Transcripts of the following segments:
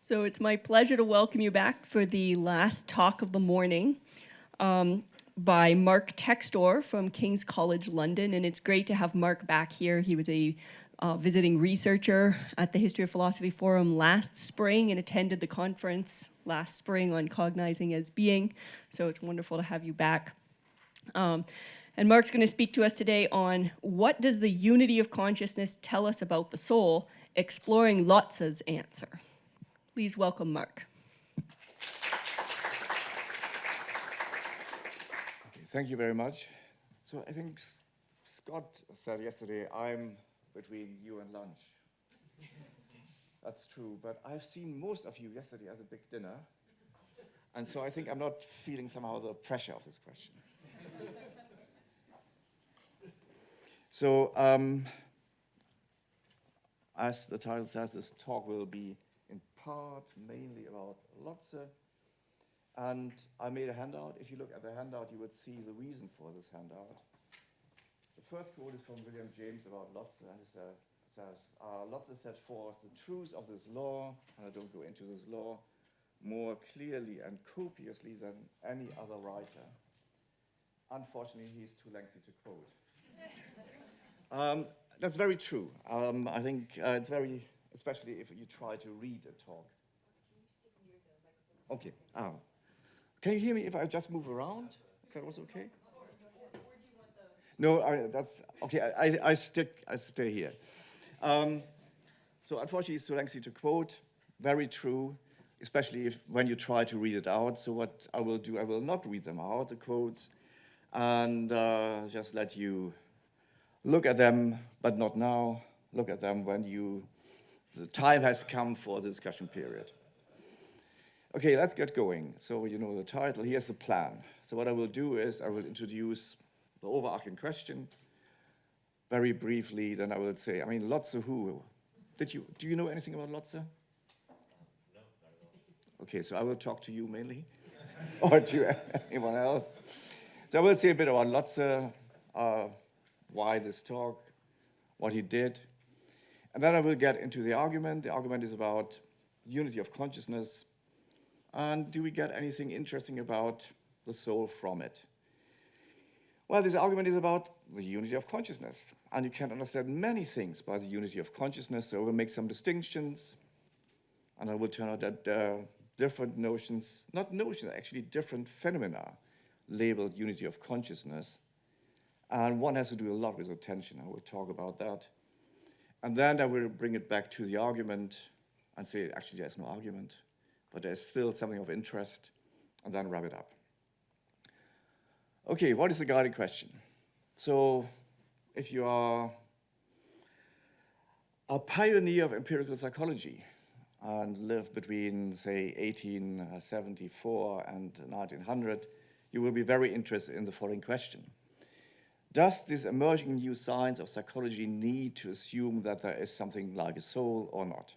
So it's my pleasure to welcome you back for the last talk of the morning by Mark Textor from King's College London. And it's great to have Mark back here. He was a visiting researcher at the History of Philosophy Forum last spring and attended the conference last spring on cognizing as being. So it's wonderful to have you back. And Mark's going to speak to us today on what does the unity of consciousness tell us about the soul, exploring Lotze's answer. Please welcome Mark. Okay, thank you very much. So I think Scott said yesterday, I'm between you and lunch. That's true, but I've seen most of you yesterday as a big dinner, and so I think I'm not feeling somehow the pressure of this question. So, as the title says, this talk will be in part mainly about Lotze. And I made a handout. If you look at the handout, you would see the reason for this handout. The first quote is from William James about Lotze, and it says, Lotze set forth the truth of this law, and I don't go into this law, more clearly and copiously than any other writer. Unfortunately, he's too lengthy to quote. That's very true. I think it's very, especially if you try to read a talk. Okay. Can you hear me if I just move around? If that was okay? No, that's okay. I stay here. So unfortunately, it's too lengthy to quote. Very true, especially when you try to read it out. So what I will do, I will not read them out, the quotes, and just let you look at them, but not now. Look at them when the time has come for the discussion period. Okay, let's get going. So you know the title, here's the plan. So what I will do is I will introduce the overarching question very briefly, then I will say, Lotze who? Do you know anything about Lotze? No, not at all. Okay, so I will talk to you mainly, or to anyone else. So I will say a bit about Lotze, why this talk, what he did, and then I will get into the argument. The argument is about unity of consciousness, and do we get anything interesting about the soul from it? Well, this argument is about the unity of consciousness, and you can understand many things by the unity of consciousness, so I will make some distinctions, and I will turn out that different notions, not notions, actually different phenomena labeled unity of consciousness, and one has to do a lot with attention. I will talk about that. And then I will bring it back to the argument and say, actually, there's no argument, but there's still something of interest, and then wrap it up. Okay, what is the guiding question? So if you are a pioneer of empirical psychology and live between, say, 1874 and 1900, you will be very interested in the following question. Does this emerging new science of psychology need to assume that there is something like a soul or not?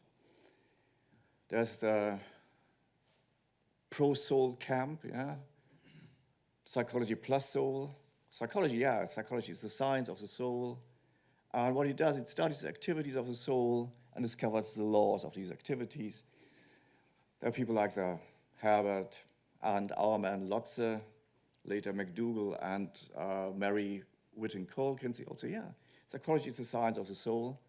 There's the pro-soul camp, yeah? Psychology plus soul. Psychology is the science of the soul. And what it does, it studies the activities of the soul and discovers the laws of these activities. There are people like Herbert and our man Lotze, later McDougall and Mary Whitton Cole can say also, yeah, psychology is the science of the soul.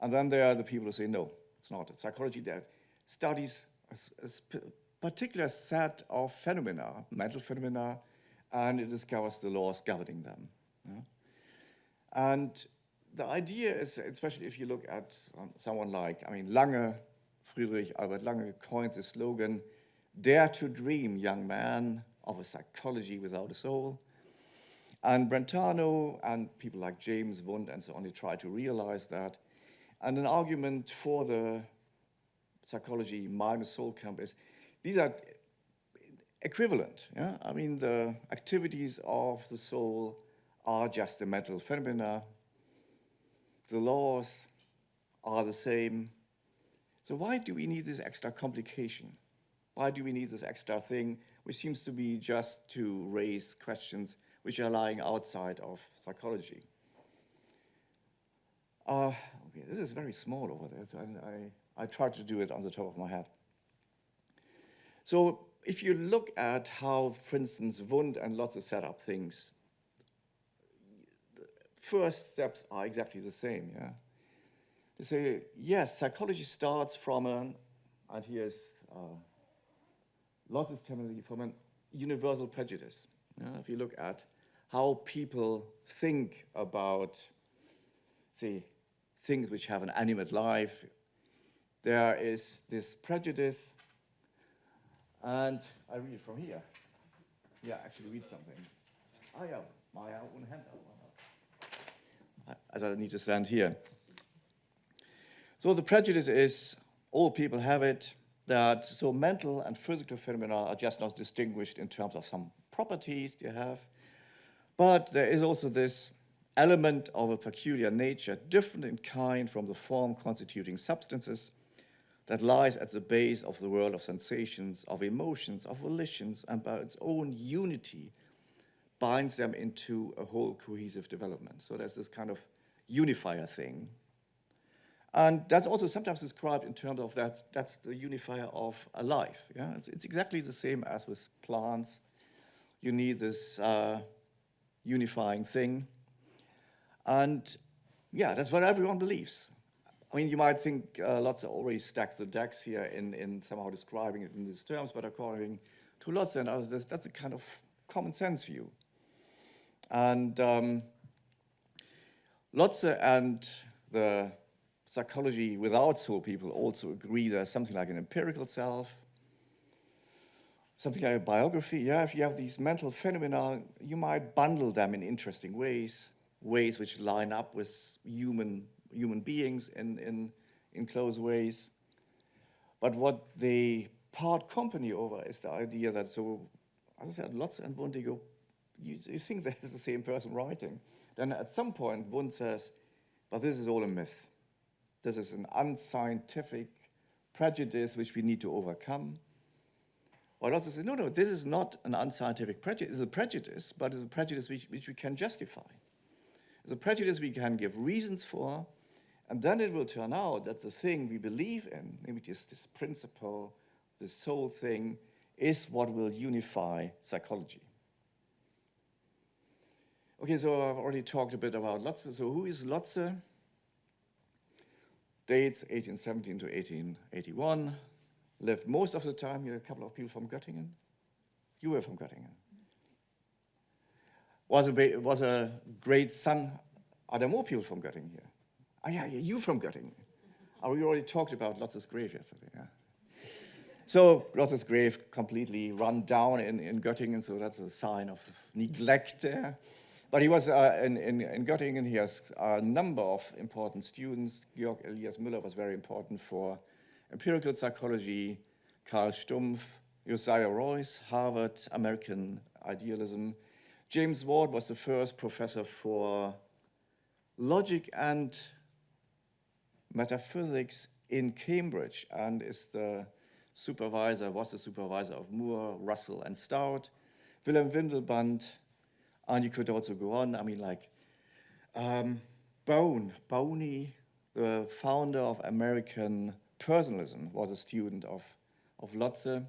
And then there are the people who say, no, it's not. It's psychology that studies a particular set of phenomena, mental phenomena, and it discovers the laws governing them. Yeah? And the idea is, especially if you look at someone like, Lange, Friedrich Albert Lange coined the slogan, dare to dream, young man, of a psychology without a soul. And Brentano and people like James Wundt and so on, they try to realize that. And an argument for the psychology minus soul camp is, these are equivalent. Yeah? The activities of the soul are just the mental phenomena. The laws are the same. So why do we need this extra complication? Why do we need this extra thing, which seems to be just to raise questions which are lying outside of psychology? Okay, this is very small over there, so I tried to do it on the top of my head. So if you look at how, for instance, Wundt and Lotze set up things, the first steps are exactly the same, yeah? They say, yes, psychology starts from an, and here's Lotze's terminology, from an universal prejudice. Yeah? If you look at how people think about, say, things which have an animate life, there is this prejudice, and I read it from here. Yeah, actually read something. Ah, yeah, my own handout. As I need to stand here. So the prejudice is, all people have it, that so mental and physical phenomena are just not distinguished in terms of some properties they have, but there is also this element of a peculiar nature, different in kind from the form constituting substances, that lies at the base of the world of sensations, of emotions, of volitions, and by its own unity binds them into a whole cohesive development. So there's this kind of unifier thing. And that's also sometimes described in terms of that's the unifier of a life. Yeah? It's exactly the same as with plants. You need this unifying thing. And yeah, that's what everyone believes. I mean, you might think Lotze already stacked the decks here in somehow describing it in these terms, but according to Lotze and others, that's a kind of common sense view. And Lotze and the psychology without soul people also agree there's something like an empirical self, something like a biography. Yeah, if you have these mental phenomena, you might bundle them in interesting ways which line up with human beings in close ways. But what they part company over is the idea that, so as I said, Lotze and Wundt, go, you think there's the same person writing. Then at some point, Wundt says, but this is all a myth. This is an unscientific prejudice which we need to overcome. Or Lotze says, no, this is not an unscientific prejudice. It's a prejudice, but it's a prejudice which we can justify. It's a prejudice we can give reasons for, and then it will turn out that the thing we believe in, maybe just this principle, this soul thing, is what will unify psychology. Okay, so I've already talked a bit about Lotze. So who is Lotze? Dates 1817 to 1881. Lived most of the time here, a couple of people from Göttingen. You were from Göttingen. Was a great son. Are there more people from Göttingen here? Oh, yeah, you from Göttingen. Oh, we already talked about Lotze's grave yesterday. Yeah. So Lotze's grave completely run down in Göttingen, so that's a sign of neglect there. But he was in Göttingen. He has a number of important students. Georg Elias Müller was very important for empirical psychology. Karl Stumpf, Josiah Royce, Harvard, American idealism. James Ward was the first professor for logic and metaphysics in Cambridge and was the supervisor of Moore, Russell, and Stout. Willem Windelband, and you could also go on. I mean, like Boney, the founder of American personalism, was a student of Lotze.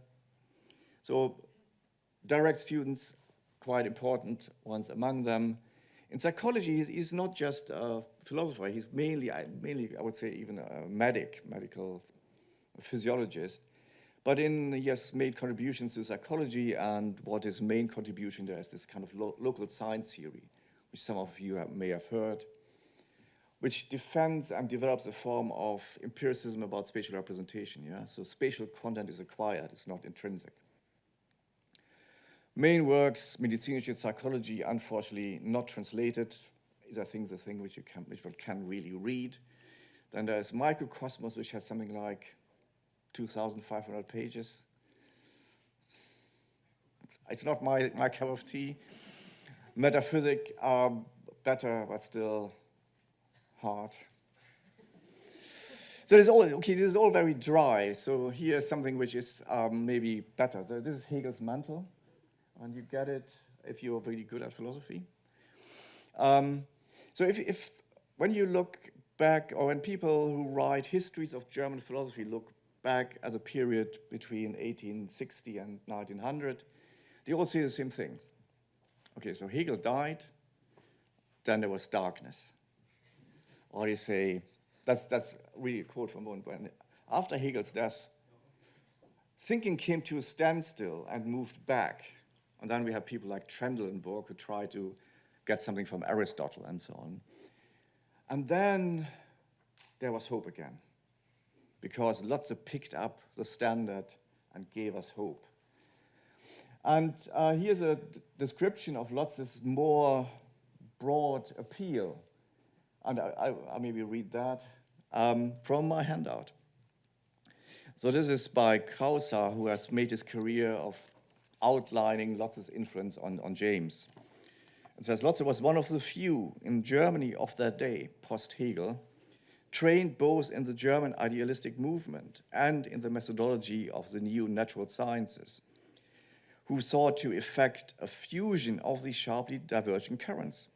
So direct students, quite important ones among them. In psychology, he's not just a philosopher. He's mainly, I would say, even a medical physiologist. But he has made contributions to psychology, and what his main contribution there is this kind of local science theory, which some of you may have heard, which defends and develops a form of empiricism about spatial representation. Yeah? So spatial content is acquired, it's not intrinsic. Main works, medizinische psychology, unfortunately not translated, is I think the thing which one can really read. Then there's Microcosmos, which has something like 2,500 pages. It's not my cup of tea. Metaphysics are better, but still hard. So this is all very dry. So here's something which is maybe better. This is Hegel's mantle, and you get it if you're really good at philosophy. So when you look back, or when people who write histories of German philosophy look back at the period between 1860 and 1900, they all say the same thing. Okay, so Hegel died, then there was darkness. Or they say, that's really a quote from one, when after Hegel's death, thinking came to a standstill and moved back. And then we have people like Trendelenburg who try to get something from Aristotle and so on. And then there was hope again, because Lotze picked up the standard and gave us hope. And here's a description of Lotze's more broad appeal. And I maybe read that from my handout. So this is by Krauser, who has made his career of outlining Lotze's influence on James. It says, Lotze was one of the few in Germany of that day, post-Hegel, trained both in the German idealistic movement and in the methodology of the new natural sciences, who sought to effect a fusion of these sharply divergent currents.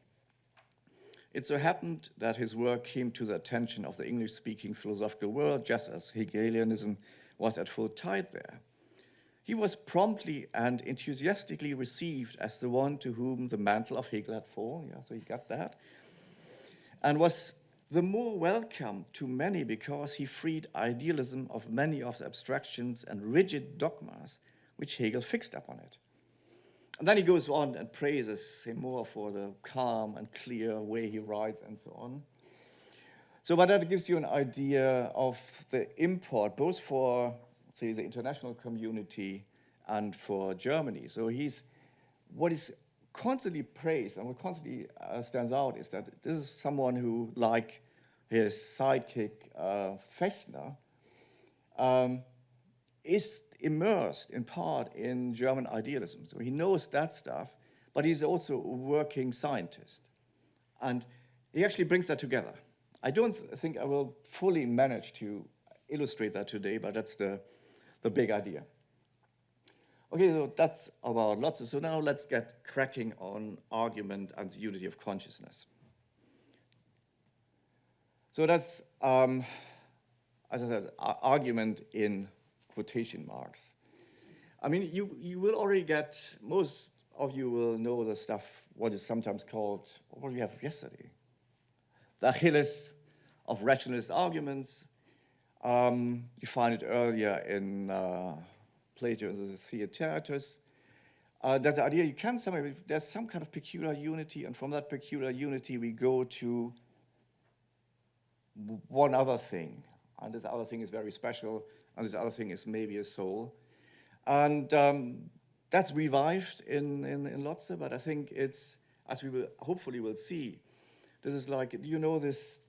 It so happened that his work came to the attention of the English-speaking philosophical world just as Hegelianism was at full tide there. He was promptly and enthusiastically received as the one to whom the mantle of Hegel had fallen, yeah, so he got that, and was the more welcome to many because he freed idealism of many of the abstractions and rigid dogmas which Hegel fixed upon it. And then he goes on and praises him more for the calm and clear way he writes and so on. So, but that gives you an idea of the import, both for, say, the international community and for Germany. So what is constantly praised and what constantly stands out is that this is someone who, like his sidekick Fechner, is immersed in part in German idealism. So he knows that stuff, but he's also a working scientist. And he actually brings that together. I don't think I will fully manage to illustrate that today, but that's the big idea. Okay, so that's about Lotze. So now let's get cracking on argument and the unity of consciousness. So that's, as I said, argument in quotation marks. I mean, you will already get, most of you will know the stuff, what is sometimes called, what we have yesterday, the Achilles of rationalist arguments. You find it earlier in Plato in the Theaetetus, that the idea you can somehow, there's some kind of peculiar unity, and from that peculiar unity we go to one other thing, and this other thing is very special, and this other thing is maybe a soul. And that's revived in Lotze, but I think it's, as we will hopefully will see, this is like, do you know this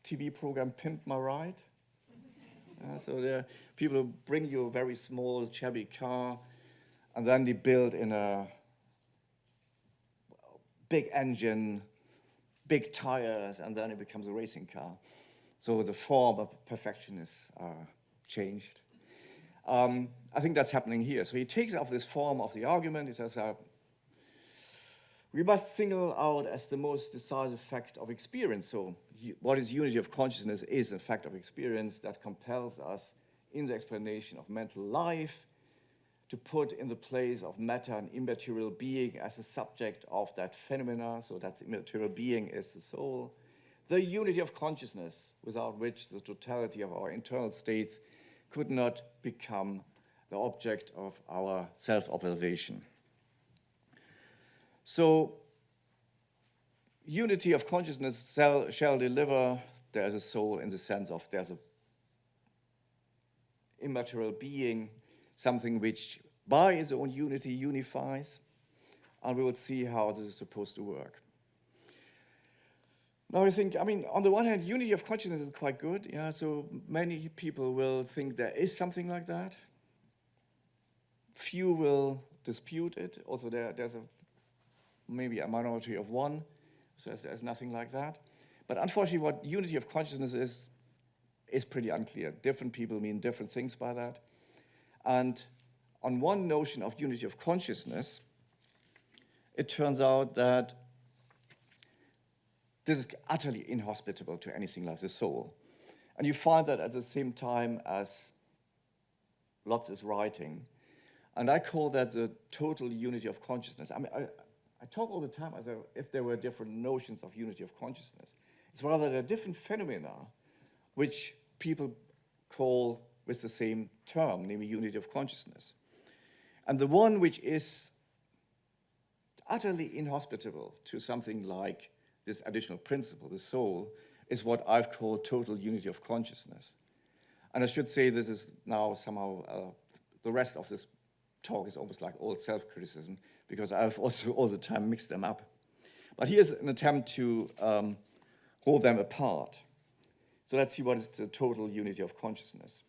TV program Pimp My Ride? So there, people bring you a very small, shabby car, and then they build in a big engine, big tires, and then it becomes a racing car. So the form of perfection is changed. I think that's happening here. So he takes up this form of the argument. He says, we must single out as the most decisive fact of experience. So what is unity of consciousness is a fact of experience that compels us in the explanation of mental life to put in the place of matter and immaterial being as a subject of that phenomena. So that immaterial being is the soul. The unity of consciousness, without which the totality of our internal states could not become the object of our self-observation. So, unity of consciousness shall deliver, there is a soul in the sense of there's an immaterial being, something which by its own unity unifies, and we will see how this is supposed to work. Now I think, I mean, on the one hand, unity of consciousness is quite good. Yeah, so many people will think there is something like that. Few will dispute it. Also, there's maybe a minority of one who says there's nothing like that. But unfortunately, what unity of consciousness is pretty unclear. Different people mean different things by that. And on one notion of unity of consciousness, it turns out that this is utterly inhospitable to anything like the soul. And you find that at the same time as Lotze is writing. And I call that the total unity of consciousness. I mean, I talk all the time as if there were different notions of unity of consciousness. It's rather there are different phenomena which people call with the same term, namely unity of consciousness. And the one which is utterly inhospitable to something like this additional principle, the soul, is what I've called total unity of consciousness. And I should say this is now somehow, the rest of this talk is almost like old self-criticism, because I've also all the time mixed them up. But here's an attempt to hold them apart. So let's see what is the total unity of consciousness.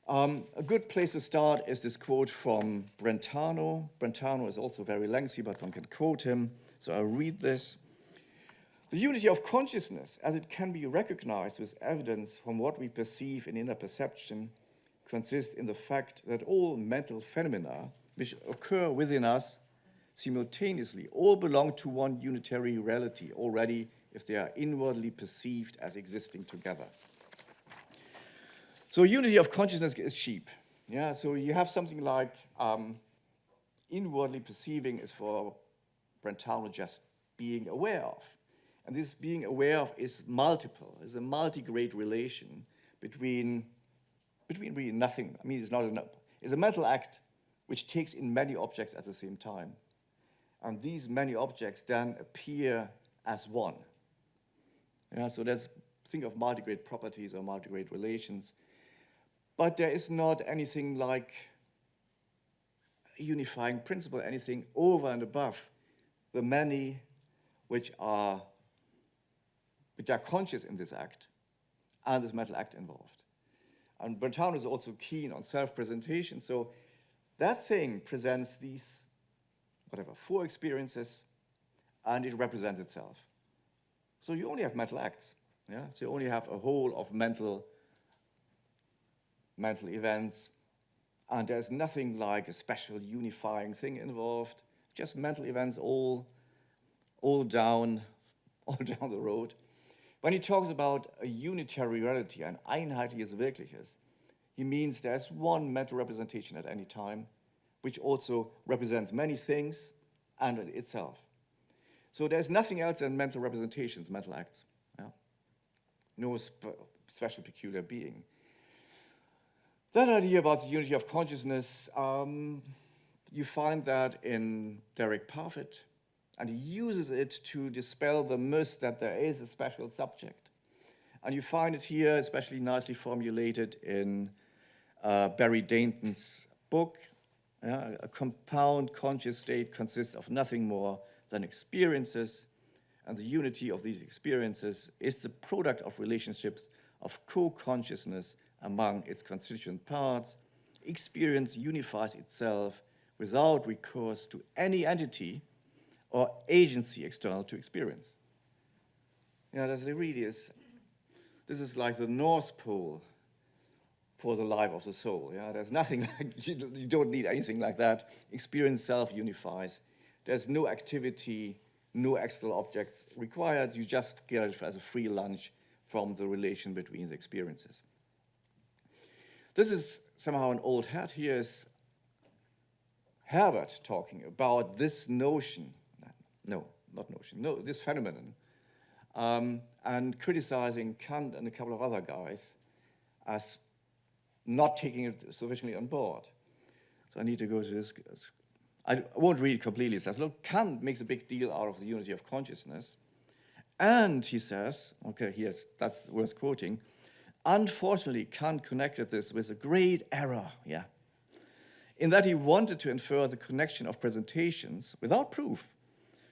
A good place to start is this quote from Brentano. Brentano is also very lengthy, but one can quote him. So I'll read this. The unity of consciousness, as it can be recognized with evidence from what we perceive in inner perception, consists in the fact that all mental phenomena which occur within us simultaneously all belong to one unitary reality already if they are inwardly perceived as existing together. So unity of consciousness is cheap. Yeah, so you have something like inwardly perceiving is for Brentano just being aware of. And this being aware of is multiple, is a multi-grade relation between really nothing. I mean, it's a mental act which takes in many objects at the same time. And these many objects then appear as one. Yeah, so think of multi-grade properties or multi-grade relations. But there is not anything like a unifying principle, anything over and above the many which are conscious in this act and this mental act involved. And Brentano is also keen on self-presentation, so that thing presents these, four experiences, and it represents itself. So you only have mental acts, yeah? So you only have a whole of mental events, and there's nothing like a special unifying thing involved, just mental events all down the road. When he talks about a unitary reality, ein einheitliches Wirkliches, he means there's one mental representation at any time, which also represents many things and itself. So there's nothing else than mental representations, mental acts. Yeah? No special peculiar being. That idea about the unity of consciousness, you find that in Derek Parfit, and he uses it to dispel the myth that there is a special subject. And you find it here especially nicely formulated in Barry Dainton's book. A compound conscious state consists of nothing more than experiences, and the unity of these experiences is the product of relationships of co-consciousness among its constituent parts. Experience unifies itself without recourse to any entity or agency external to experience. This is like the North Pole for the life of the soul. Yeah, there's nothing like, you don't need anything like that. Experience self unifies. There's no activity, no external objects required. You just get it as a free lunch from the relation between the experiences. This is somehow an old hat. Here is Herbert talking about this notion, this phenomenon, and criticizing Kant and a couple of other guys as not taking it sufficiently on board. So I need to go to this. I won't read it completely. It says, look, Kant makes a big deal out of the unity of consciousness. And he says, that's worth quoting, unfortunately, Kant connected this with a great error, in that he wanted to infer the connection of presentations without proof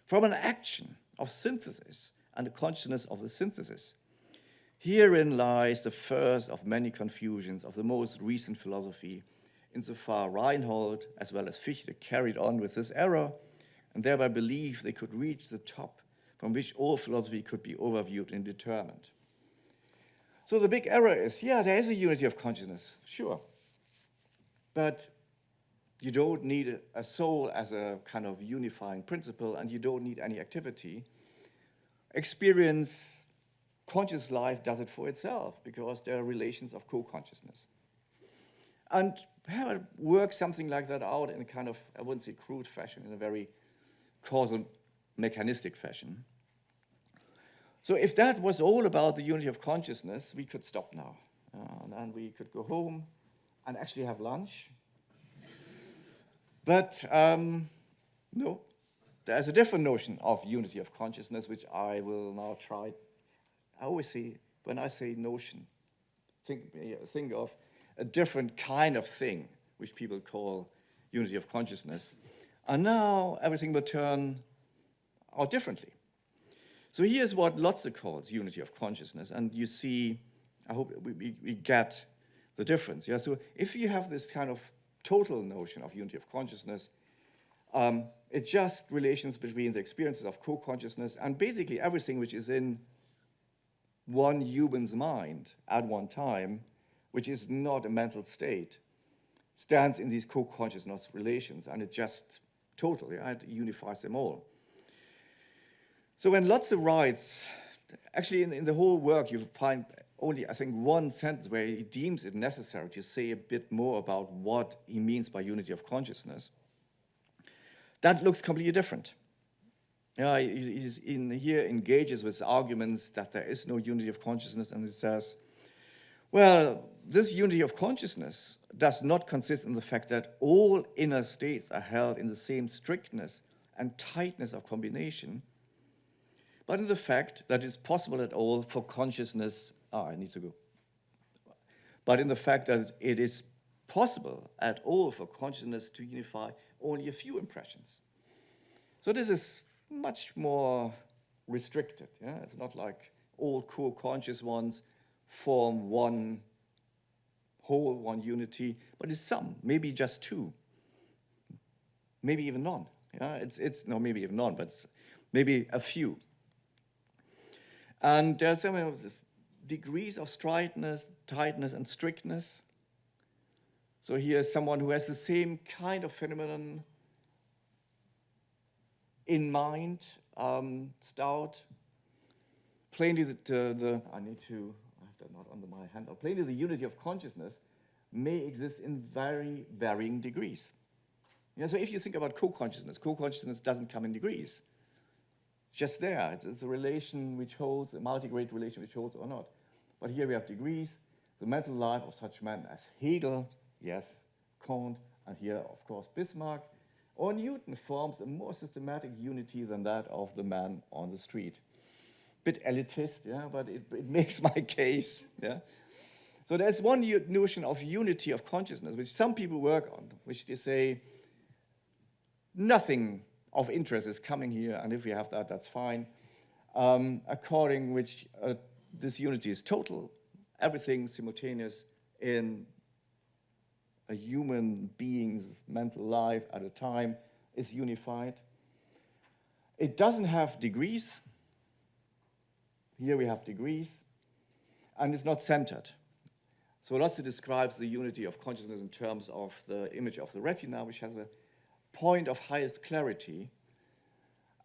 from an action of synthesis and the consciousness of the synthesis. Herein lies the first of many confusions of the most recent philosophy, insofar Reinhold as well as Fichte carried on with this error and thereby believed they could reach the top from which all philosophy could be overviewed and determined. So the big error is, there is a unity of consciousness, sure, but you don't need a soul as a kind of unifying principle, and you don't need any activity. Experience, conscious life does it for itself because there are relations of co-consciousness. And have work something like that out in a kind of, I wouldn't say crude fashion, in a very causal mechanistic fashion. So if that was all about the unity of consciousness, we could stop now. And we could go home and actually have lunch. But no, there's a different notion of unity of consciousness, which I will now try. I always say, when I say notion, think of a different kind of thing, which people call unity of consciousness. And now everything will turn out differently. So here's what Lotze calls unity of consciousness. And you see, I hope we get the difference. Yeah? So if you have this kind of total notion of unity of consciousness, it's just relations between the experiences of co-consciousness and basically everything which is in one human's mind at one time, which is not a mental state, stands in these co-consciousness relations, and it just totally, it unifies them all. So when Lotze writes, actually in the whole work you find only, I think, one sentence where he deems it necessary to say a bit more about what he means by unity of consciousness. That looks completely different. Yeah, he's here engages with arguments that there is no unity of consciousness, and he says, well, this unity of consciousness does not consist in the fact that all inner states are held in the same strictness and tightness of combination, but in the fact that it's possible at all for consciousness, but in the fact that it is possible at all for consciousness to unify only a few impressions. So this is much more restricted. Yeah? It's not like all co-conscious ones form one whole, one unity, but it's some, maybe just two, maybe even none. Yeah? No, maybe even none, but it's maybe a few. And there's some degrees of tightness, and strictness. So here's someone who has the same kind of phenomenon in mind, stout. Plainly, I have that not under my hand. Plainly, the unity of consciousness may exist in very varying degrees. Yeah, so if you think about co-consciousness doesn't come in degrees. Just there, it's a relation which holds, a multigrade relation which holds or not. But here we have degrees. The mental life of such men as Hegel, yes, Kant, and here, of course, Bismarck, or Newton forms a more systematic unity than that of the man on the street. Bit elitist, yeah, but it makes my case, yeah. So there's one notion of unity of consciousness, which some people work on, which they say, nothing of interest is coming here, and if we have that, that's fine. According which this unity is total, everything simultaneous in a human being's mental life at a time is unified. It doesn't have degrees. Here we have degrees, and it's not centered. So Lotze describes the unity of consciousness in terms of the image of the retina, which has a point of highest clarity,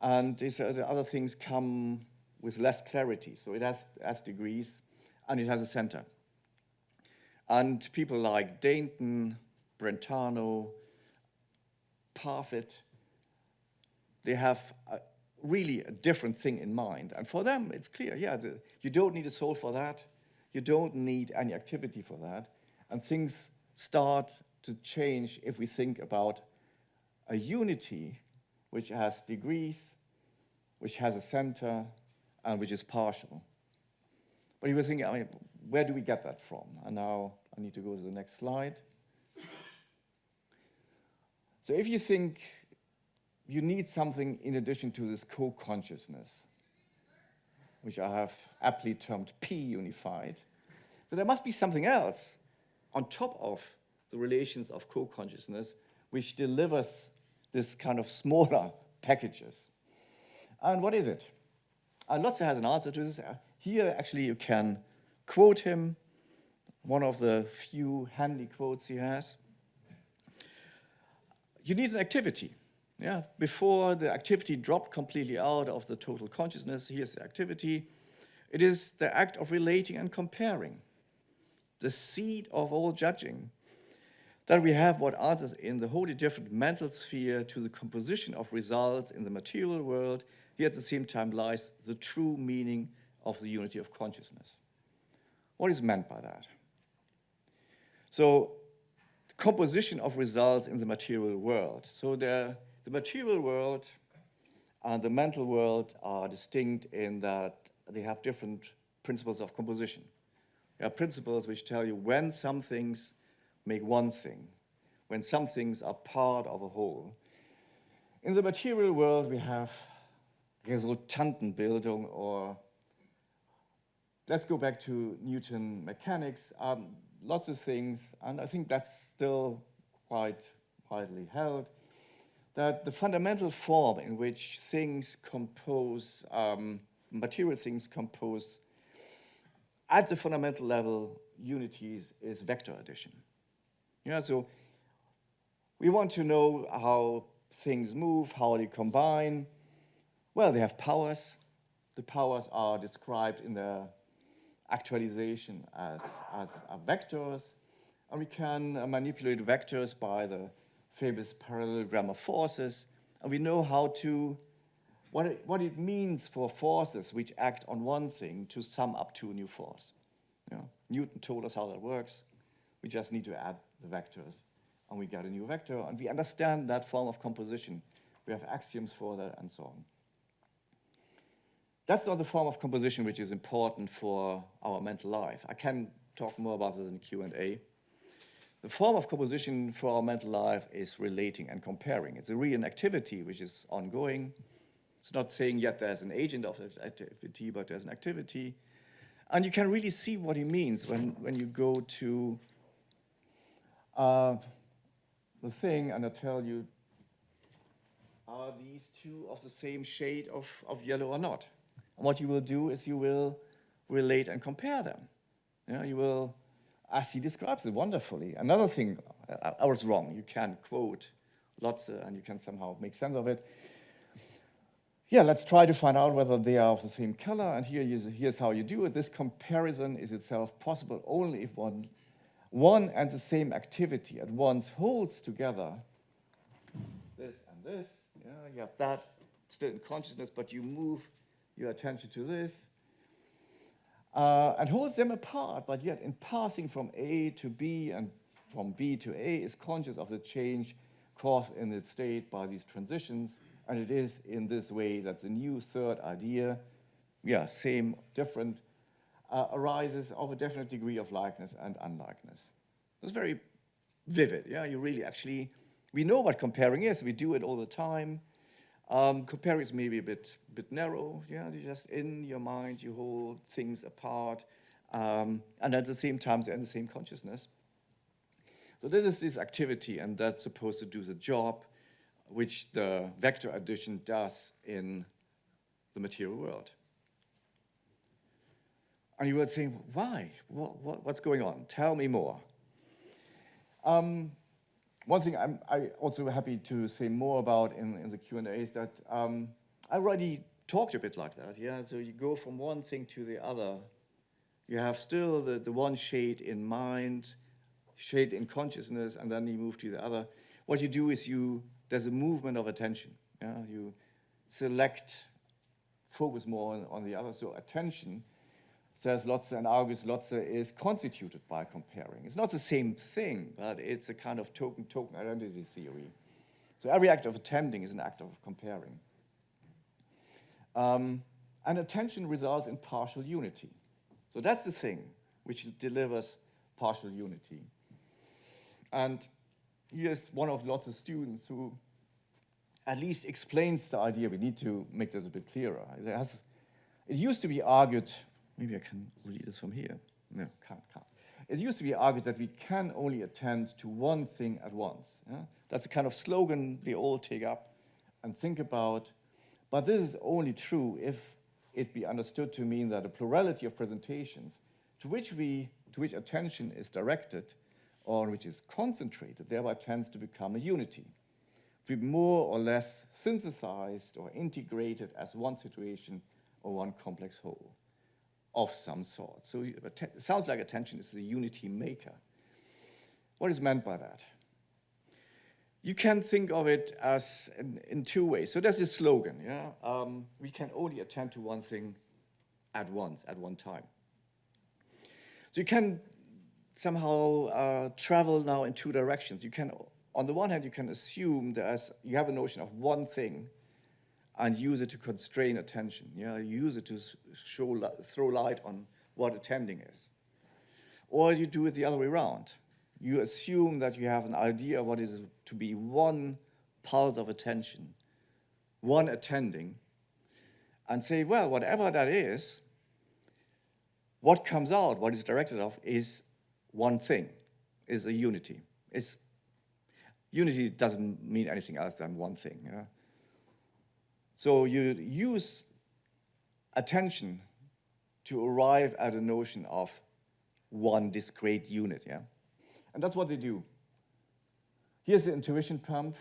and the other things come with less clarity. So it has degrees, and it has a center. And people like Dainton, Brentano, Parfit, they have really a different thing in mind. And for them, it's clear, yeah, you don't need a soul for that. You don't need any activity for that. And things start to change if we think about a unity which has degrees, which has a center, and which is partial. But you were thinking, I mean, where do we get that from? And now I need to go to the next slide. So if you think you need something in addition to this co-consciousness, which I have aptly termed P-unified, so there must be something else on top of the relations of co-consciousness which delivers this kind of smaller packages. And what is it? And Lotze has an answer to this. Here, actually, you can quote him, one of the few handy quotes he has. You need an activity. Yeah? Before the activity dropped completely out of the total consciousness, here's the activity. It is the act of relating and comparing, the seed of all judging. that we have what answers in the wholly different mental sphere to the composition of results in the material world. Here at the same time lies the true meaning of the unity of consciousness. What is meant by that? So, composition of results in the material world. So the material world and the mental world are distinct in that they have different principles of composition. There are principles which tell you when some things make one thing, when some things are part of a whole. In the material world, we have Resultantenbildung, or let's go back to Newton mechanics, lots of things, and I think that's still quite widely held, that the fundamental form in which things compose, material things compose, at the fundamental level, unities is vector addition. Yeah, so we want to know how things move, how they combine. Well, they have powers. The powers are described in their actualization as vectors. And we can manipulate vectors by the famous parallelogram of forces. And we know how to, what it means for forces which act on one thing to sum up to a new force. You know, Newton told us how that works. We just need to add the vectors, and we get a new vector, and we understand that form of composition. We have axioms for that, and so on. That's not the form of composition which is important for our mental life. I can talk more about this in Q&A. The form of composition for our mental life is relating and comparing. It's a real activity which is ongoing. It's not saying yet there's an agent of that activity, but there's an activity. And you can really see what he means when you go to the thing and I tell you, are these two of the same shade of yellow or not? And what you will do is you will relate and compare them. Yeah, you will, as he describes it wonderfully. Another thing, I was wrong. You can quote Lotze and you can somehow make sense of it. Yeah, let's try to find out whether they are of the same color. And here's how you do it. This comparison is itself possible only if one and the same activity at once holds together this and this. Yeah, you have that still in consciousness, but you move your attention to this and holds them apart, but yet in passing from A to B and from B to A is conscious of the change caused in its state by these transitions. And it is in this way that the new third idea, yeah, same, different, arises of a definite degree of likeness and unlikeness. It's very vivid, yeah, you really actually, we know what comparing is, we do it all the time. Comparing is maybe a bit narrow, yeah, you just in your mind, you hold things apart, and at the same time, they're in the same consciousness. So this is this activity, and that's supposed to do the job which the vector addition does in the material world. And you would say, why? What's going on? Tell me more. One thing I'm also happy to say more about in the Q&A is that I already talked a bit like that, yeah? So you go from one thing to the other. You have still the one shade in mind, shade in consciousness, and then you move to the other. What you do is there's a movement of attention. Yeah? You select, focus more on the other. So attention, says Lotze and argues Lotze, is constituted by comparing. It's not the same thing, but it's a kind of token identity theory. So every act of attending is an act of comparing. And attention results in partial unity. So that's the thing which delivers partial unity. And here's one of Lotze's students who at least explains the idea. We need to make that a bit clearer. It used to be argued, maybe I can read this from here. No, can't. It used to be argued that we can only attend to one thing at once. Yeah? That's a kind of slogan they all take up and think about. But this is only true if it be understood to mean that a plurality of presentations to which attention is directed or which is concentrated, thereby tends to become a unity, to be more or less synthesized or integrated as one situation or one complex whole of some sort. So it sounds like attention is the unity maker. What is meant by that? You can think of it as in two ways. So there's this slogan, yeah? We can only attend to one thing at once, at one time. So you can somehow travel now in two directions. You can, on the one hand, you can assume that you have a notion of one thing and use it to constrain attention. Yeah? Use it to throw light on what attending is. Or you do it the other way around. You assume that you have an idea of what is to be one pulse of attention, one attending, and say, well, whatever that is, what comes out, what is directed of, is one thing, is a unity. Unity doesn't mean anything else than one thing. Yeah? So you use attention to arrive at a notion of one discrete unit. Yeah? And that's what they do. Here's the intuition pump.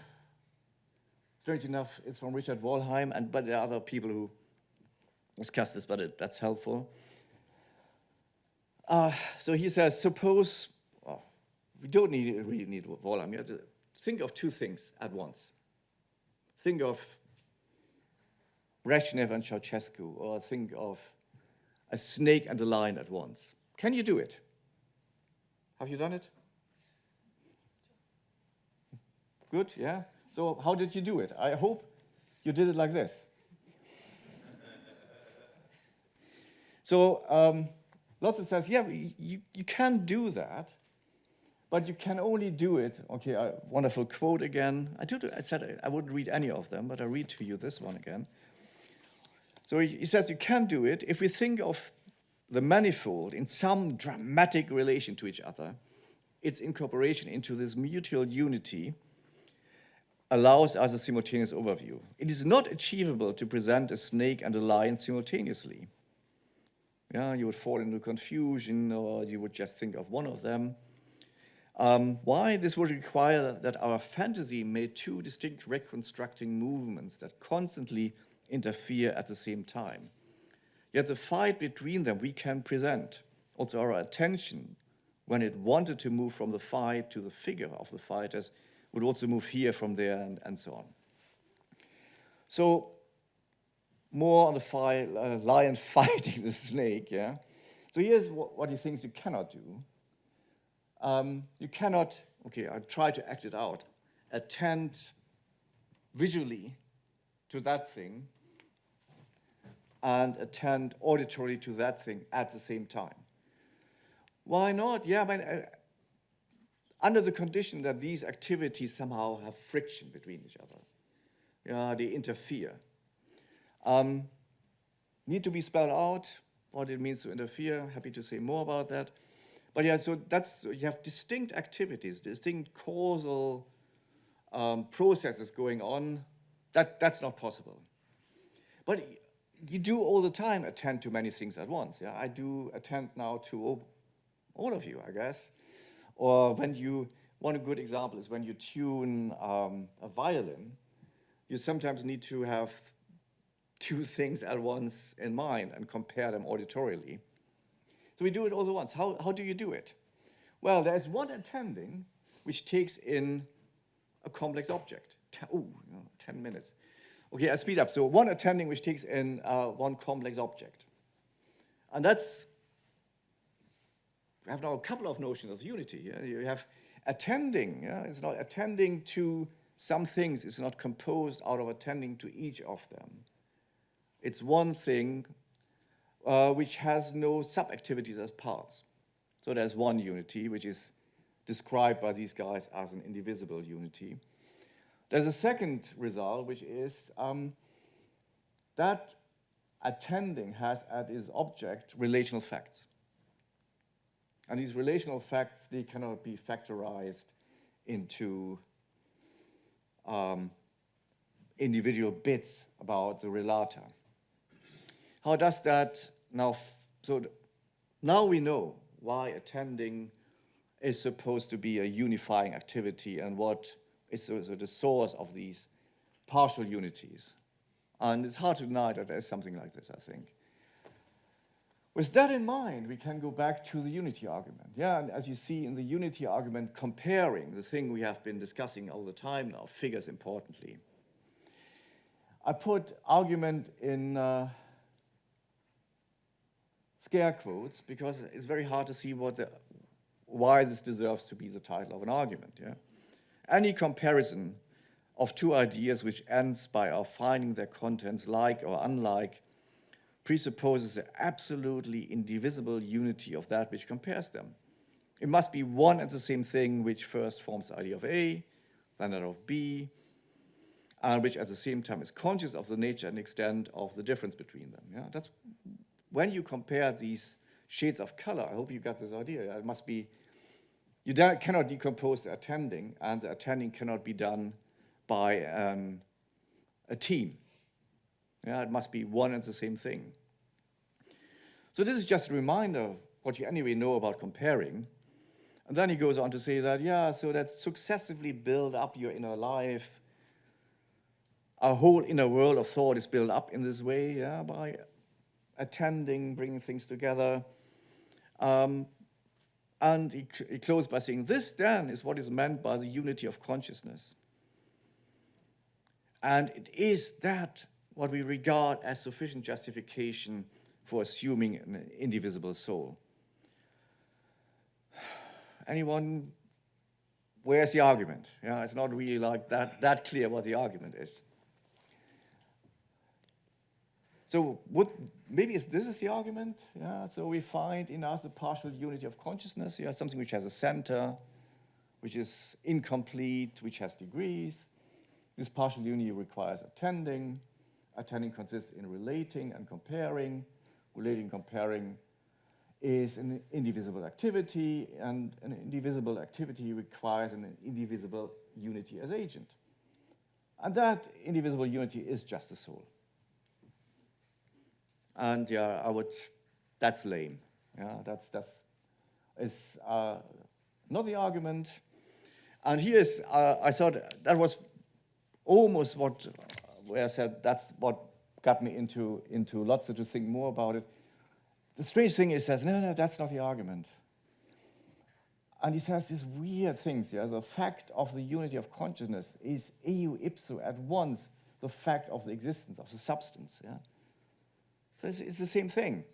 Strange enough, it's from Richard Wollheim, but there are other people who discuss this, but that's helpful. So he says, suppose, we don't really need Wollheim. You have to think of two things at once. Think of Brezhnev and Ceausescu, or think of a snake and a lion at once. Can you do it? Have you done it? Good, yeah? So how did you do it? I hope you did it like this. So Lotze says, yeah, you can do that, but you can only do it. Okay, a wonderful quote again. I said I wouldn't read any of them, but I read to you this one again. So he says you can do it if we think of the manifold in some dramatic relation to each other. Its incorporation into this mutual unity allows us a simultaneous overview. It is not achievable to present a snake and a lion simultaneously. Yeah, you would fall into confusion, or you would just think of one of them. Why? This would require that our fantasy made two distinct reconstructing movements that constantly interfere at the same time. Yet the fight between them we can present. Also our attention, when it wanted to move from the fight to the figure of the fighters, would also move here from there and so on. So more on the lion fighting the snake, yeah? So here's what he thinks you cannot do. You cannot, okay, I'll try to act it out, attend visually to that thing and attend auditorily to that thing at the same time. Why not? Yeah, but under the condition that these activities somehow have friction between each other. Yeah, they interfere. Need to be spelled out what it means to interfere. Happy to say more about that. But yeah, so you have distinct activities, distinct causal processes going on. That's not possible. But you do all the time attend to many things at once. Yeah, I do attend now to all of you, I guess. Or one good example is when you tune a violin, you sometimes need to have two things at once in mind and compare them auditorially. So we do it all at once. How do you do it? Well, there's one attending which takes in a complex object. 10 minutes. Okay, I speed up. So one attending which takes in one complex object. And we have now a couple of notions of unity. Yeah? You have attending. Yeah? It's not attending to some things. It's not composed out of attending to each of them. It's one thing which has no sub-activities as parts. So there's one unity, which is described by these guys as an indivisible unity. There's a second result, which is that attending has as its object relational facts. And these relational facts, they cannot be factorized into individual bits about the relator. How does that now? So now we know why attending is supposed to be a unifying activity and what is the source of these partial unities. And it's hard to deny that there's something like this, I think. With that in mind, we can go back to the unity argument. Yeah, and as you see in the unity argument, comparing the thing we have been discussing all the time now, figures importantly. I put argument in scare quotes because it's very hard to see why this deserves to be the title of an argument. Yeah? Any comparison of two ideas which ends by our finding their contents like or unlike presupposes an absolutely indivisible unity of that which compares them. It must be one and the same thing which first forms the idea of A, then that of B, and which at the same time is conscious of the nature and extent of the difference between them. Yeah? That's when you compare these shades of color. I hope you got this idea. It must be, you cannot decompose the attending, and the attending cannot be done by a team. Yeah, it must be one and the same thing. So this is just a reminder of what you anyway know about comparing. And then he goes on to say that, yeah, so that successively build up your inner life. Our whole inner world of thought is built up in this way, yeah, by attending, bringing things together. And he closed by saying, this then is what is meant by the unity of consciousness. And it is that what we regard as sufficient justification for assuming an indivisible soul. Anyone? Where's the argument? Yeah, it's not really like that clear what the argument is. So maybe this is the argument. Yeah, so we find in us a partial unity of consciousness. Yeah, something which has a center, which is incomplete, which has degrees. This partial unity requires attending. Attending consists in relating and comparing. Relating, comparing is an indivisible activity, and an indivisible activity requires an indivisible unity as agent. And that indivisible unity is just the soul. And yeah, that's lame. Yeah, that's not the argument. And here's, I thought that was almost where I said that's what got me into Lotze to think more about it. The strange thing is, he says, no, that's not the argument. And he says these weird things. Yeah, the fact of the unity of consciousness is eu ipso at once the fact of the existence of the substance. Yeah, so it's the same thing.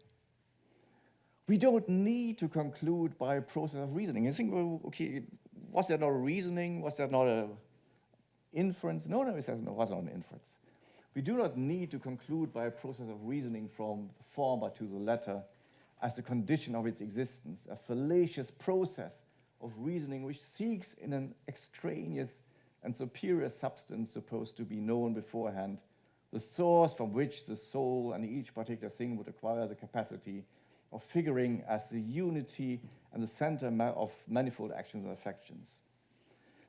We don't need to conclude by a process of reasoning. You think, well, okay, was there not a reasoning? Was there not an inference? No, it says no, it was not an inference. We do not need to conclude by a process of reasoning from the former to the latter as the condition of its existence, a fallacious process of reasoning which seeks in an extraneous and superior substance supposed to be known beforehand, the source from which the soul and each particular thing would acquire the capacity of figuring as the unity and the center of manifold actions and affections.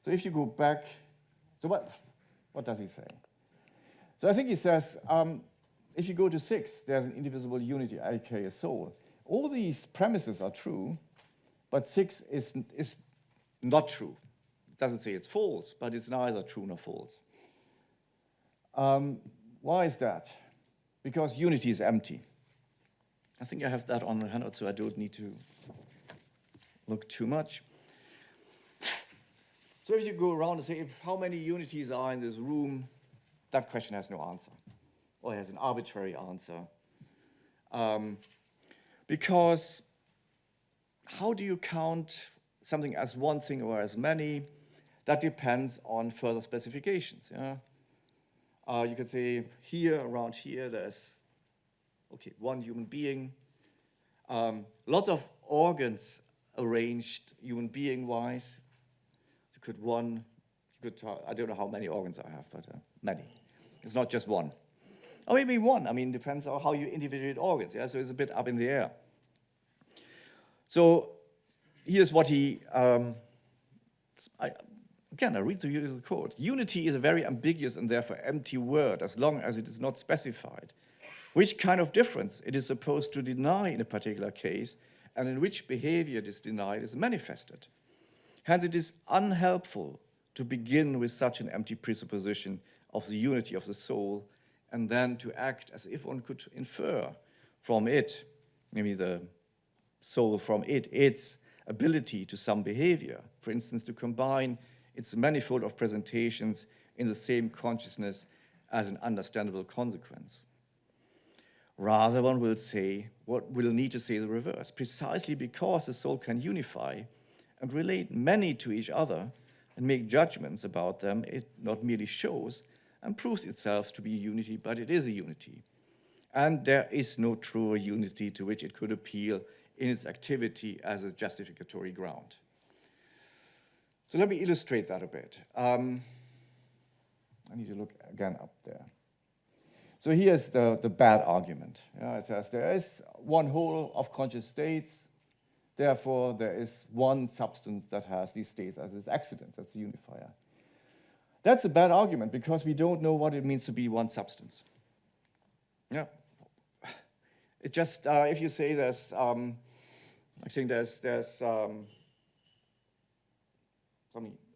So if you go back, so what does he say? So I think he says, if you go to 6, there's an indivisible unity, aka a soul. All these premises are true, but 6 is not true. It doesn't say it's false, but it's neither true nor false. Why is that? Because unity is empty. I think I have that on the handout, so I don't need to look too much. So if you go around and say, how many unities are in this room, that question has no answer, or has an arbitrary answer. Because how do you count something as one thing or as many? That depends on further specifications. Yeah? You could say here, around here, there's one human being. Lots of organs arranged human being-wise. I don't know how many organs I have, but many. It's not just one. Or maybe one. I mean, depends on how you individuate organs. Yeah, so it's a bit up in the air. So here's what he, I read through the quote. Unity is a very ambiguous and therefore empty word as long as it is not specified. Which kind of difference it is supposed to deny in a particular case, and in which behavior it is denied is manifested. Hence, it is unhelpful to begin with such an empty presupposition of the unity of the soul, and then to act as if one could infer from it maybe the soul from it, its ability to some behavior, for instance, to combine its manifold of presentations in the same consciousness as an understandable consequence. Rather, one will need to say the reverse, precisely because the soul can unify and relate many to each other and make judgments about them. It not merely shows and proves itself to be a unity, but it is a unity. And there is no truer unity to which it could appeal in its activity as a justificatory ground. So let me illustrate that a bit. I need to look again up there. So here's the bad argument. It says there is one whole of conscious states, therefore there is one substance that has these states as its accidents, that's the unifier. That's a bad argument because we don't know what it means to be one substance. Yeah. It just, if you say there's, I think there's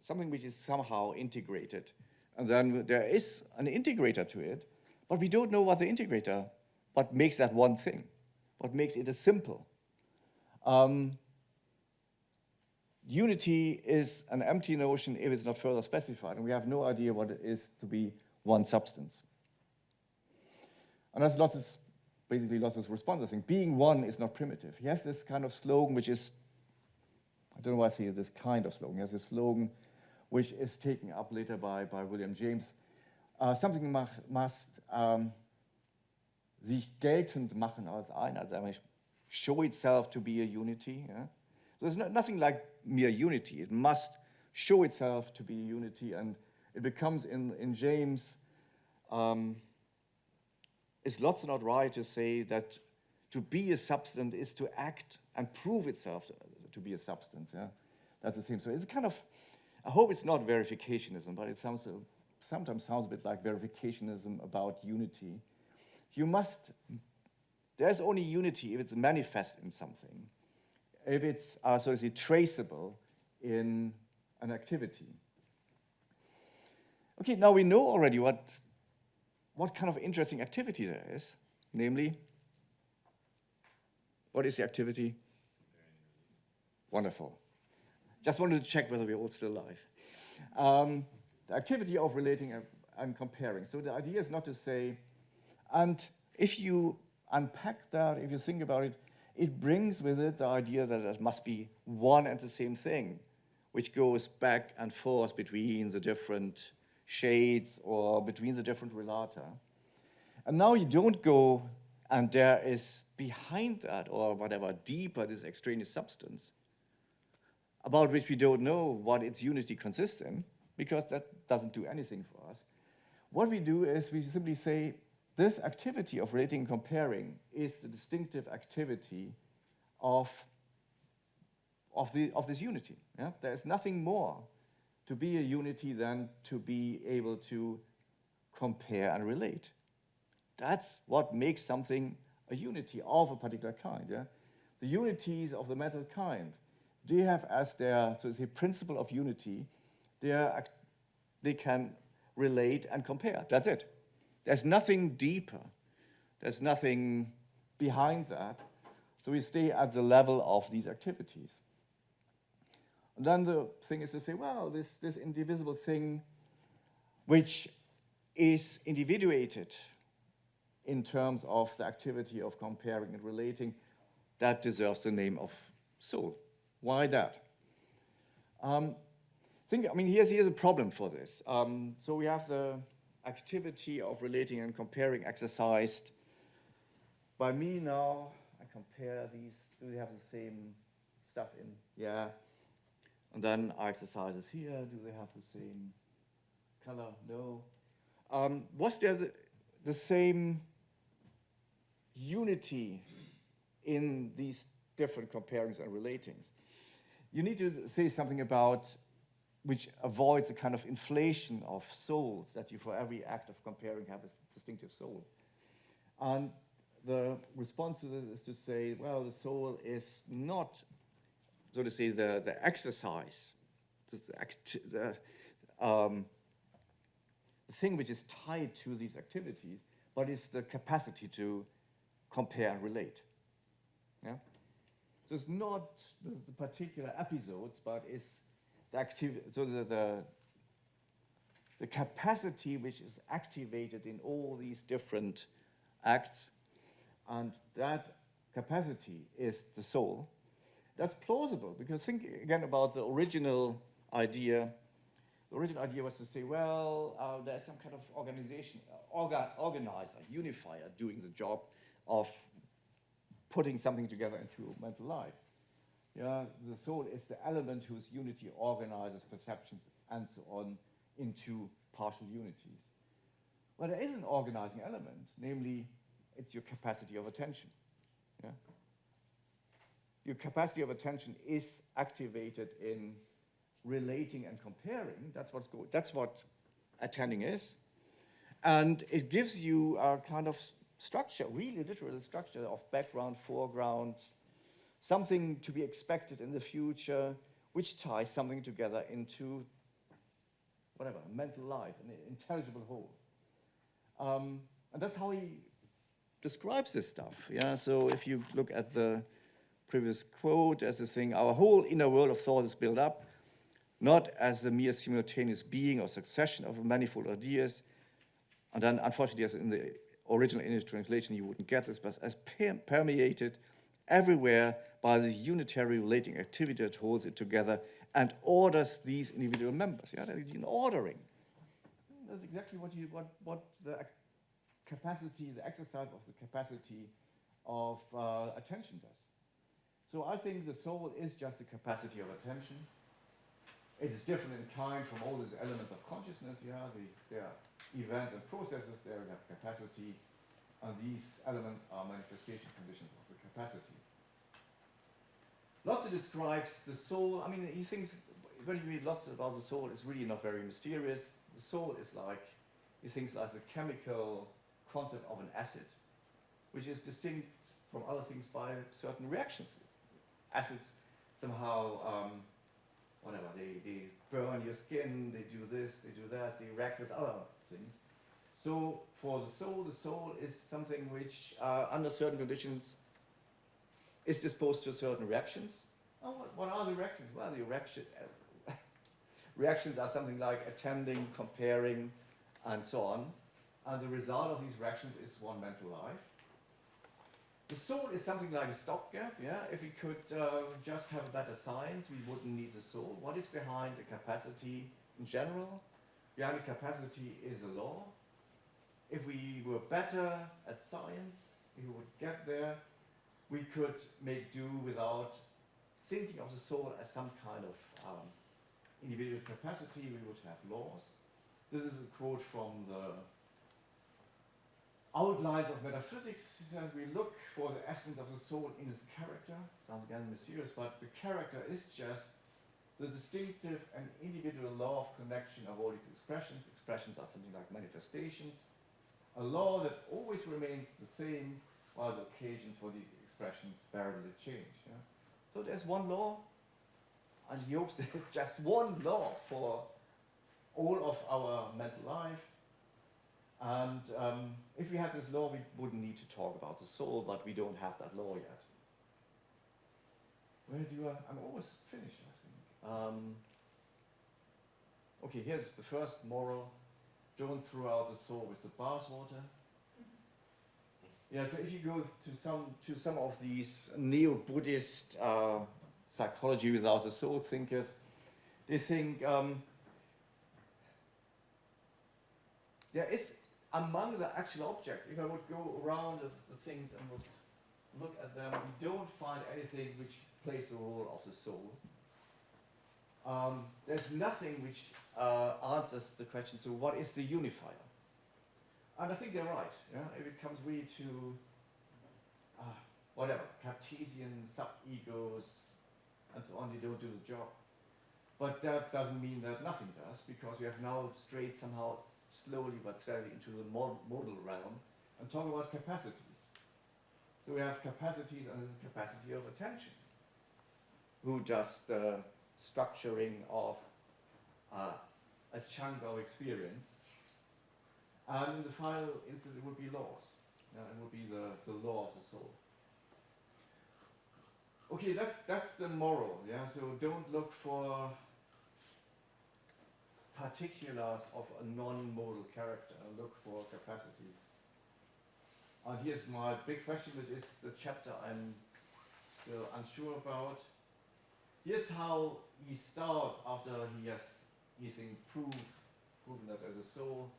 something which is somehow integrated, and then there is an integrator to it, but we don't know what makes that one thing, what makes it a simple. Unity is an empty notion if it's not further specified, and we have no idea what it is to be one substance. And that's basically Lotze's response, I think. Being one is not primitive. He has this kind of slogan, which is, I don't know why I say this kind of slogan. He has a slogan which is taken up later by William James. Something must sich geltend machen als Einheit. I mean, show itself to be a unity. Yeah? So there's nothing like mere unity. It must show itself to be a unity, and it becomes in James. Is Lotze not right to say that to be a substance is to act and prove itself to be a substance? Yeah, that's the same. So it's kind of, I hope it's not verificationism, but it sometimes sounds a bit like verificationism about unity. There's only unity if it's manifest in something, if it's, so to say, traceable in an activity. Okay, now we know already what kind of interesting activity there is, namely, what is the activity? Wonderful. Just wanted to check whether we're all still alive. The activity of relating and comparing. So the idea is not to say, and if you unpack that, if you think about it, it brings with it the idea that it must be one and the same thing, which goes back and forth between the different shades or between the different relata. And now you don't go, and there is behind that, or whatever, deeper, this extraneous substance, about which we don't know what its unity consists in, because that doesn't do anything for us. What we do is we simply say, this activity of relating and comparing is the distinctive activity of this unity. Yeah? There is nothing more to be a unity than to be able to compare and relate. That's what makes something a unity of a particular kind. Yeah? The unities of the mental kind, they have as their, so to say, principle of unity, they can relate and compare. That's it. There's nothing deeper. There's nothing behind that. So we stay at the level of these activities. And then the thing is to say, well, this indivisible thing, which is individuated in terms of the activity of comparing and relating, that deserves the name of soul. Why that? Here's a problem for this. So we have the activity of relating and comparing exercised by me now. I compare these. Do they have the same stuff in? Yeah. And then our exercises here. Do they have the same color? No. Was there the same unity in these different comparings and relatings? You need to say something about which avoids a kind of inflation of souls, that you for every act of comparing have a distinctive soul. And the response to this is to say, well, the soul is not, so to say, the exercise, the thing which is tied to these activities, but it's the capacity to compare and relate. Yeah? So it's not the particular episodes, but it's the activity, so the capacity which is activated in all these different acts, and that capacity is the soul. That's plausible, because think again about the original idea. The original idea was to say, well, there's some kind of organization, organizer, unifier doing the job of putting something together into mental life. Yeah, the soul is the element whose unity organizes perceptions and so on into partial unities. Well, there is an organizing element, namely, it's your capacity of attention. Yeah? Your capacity of attention is activated in relating and comparing. That's what attending is. And it gives you a kind of structure, really literal structure of background, foreground, something to be expected in the future, which ties something together into whatever, mental life, an intelligible whole. And that's how he describes this stuff. Yeah. So if you look at the previous quote, as the thing, our whole inner world of thought is built up, not as a mere simultaneous being or succession of manifold ideas. And then, unfortunately, as in the original English translation, you wouldn't get this, but as permeated everywhere by this unitary relating activity that holds it together and orders these individual members. Yeah, that's an ordering. That's exactly what the capacity, the exercise of the capacity of attention does. So I think the soul is just the capacity of attention. It is different in kind from all these elements of consciousness. Yeah, there are events and processes there. We have capacity, and these elements are manifestation conditions of the capacity. Lotze describes the soul. I mean, he thinks when you read Lotze about the soul, it's really not very mysterious. The soul is like, he thinks, like the chemical content of an acid, which is distinct from other things by certain reactions. Acids somehow, whatever, they burn your skin, they do this, they do that, they react with other things. So for the soul is something which, under certain conditions, is disposed to certain reactions. Oh, what are the reactions? Well, the reactions are something like attending, comparing, and so on. And the result of these reactions is one mental life. The soul is something like a stopgap. Yeah, if we could just have better science, we wouldn't need the soul. What is behind the capacity in general? Behind the capacity is a law. If we were better at science, if we would get there, we could make do without thinking of the soul as some kind of individual capacity. We would have laws. This is a quote from the Outlines of Metaphysics. He says, we look for the essence of the soul in its character. Sounds again mysterious, but the character is just the distinctive and individual law of connection of all its expressions. Expressions are something like manifestations. A law that always remains the same, while the occasions for the expressions variably change. Yeah? So there's one law, and he hopes there's just one law for all of our mental life. And if we had this law, we wouldn't need to talk about the soul, but we don't have that law yet. Where do I'm almost finished, I think. Okay, here's the first moral. Don't throw out the soul with the bathwater. Yeah, so if you go to some of these neo-Buddhist psychology without the soul thinkers, they think there is, among the actual objects, if I would go around the things and would look at them, we don't find anything which plays the role of the soul. There's nothing which answers the question, so what is the unifier? And I think they're right. Yeah? If it comes really to whatever, Cartesian sub-egos and so on, they don't do the job. But that doesn't mean that nothing does, because we have now strayed somehow slowly but steadily into the modal realm and talk about capacities. So we have capacities, and this is capacity of attention, who just structuring of a chunk of experience. And in the final instance, it would be laws. It would be the law of the soul. Okay, that's the moral, yeah? So don't look for particulars of a non-modal character, look for capacity. And here's my big question, which is the chapter I'm still unsure about. Here's how he starts after he has, proven that as a soul.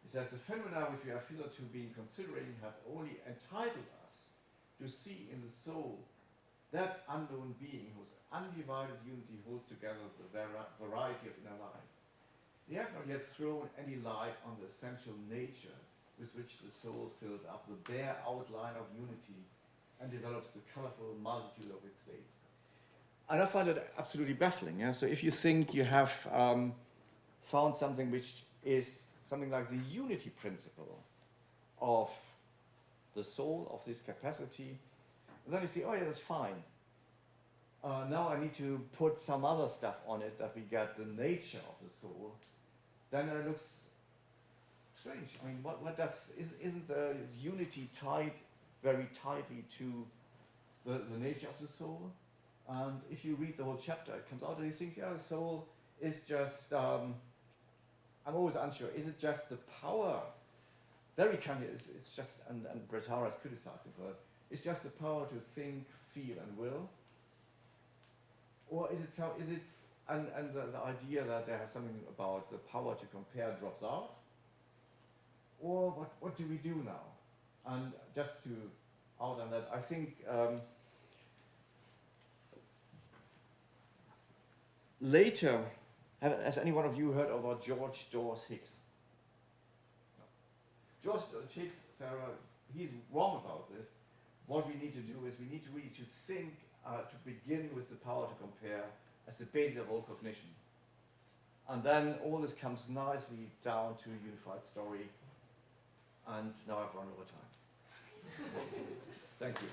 He says, the phenomena which we have hitherto been considering have only entitled us to see in the soul that unknown being whose undivided unity holds together the variety of inner life. They have not yet thrown any light on the essential nature with which the soul fills up the bare outline of unity and develops the colorful multitude of its states. And I find it absolutely baffling. Yeah? So if you think you have found something which is something like the unity principle of the soul, of this capacity, and then you see, oh yeah, that's fine. Now I need to put some other stuff on it that we get the nature of the soul. Then it looks strange. I mean, isn't the unity tied very tightly to the nature of the soul? And if you read the whole chapter, it comes out and he thinks, yeah, the soul is just, I'm always unsure, is it just the power? Very kind of, it's just, and Bret Hare has criticized it for it, it's just the power to think, feel, and will? Or is it, and the idea that there has something about the power to compare drops out? Or what do we do now? And just to outline that, I think later, has any one of you heard about George Dawes Hicks? No. George Hicks, Sarah, he's wrong about this. What we need to do is we need to really think, to begin with the power to compare as the basis of all cognition. And then all this comes nicely down to a unified story. And now I've run over time. Thank you.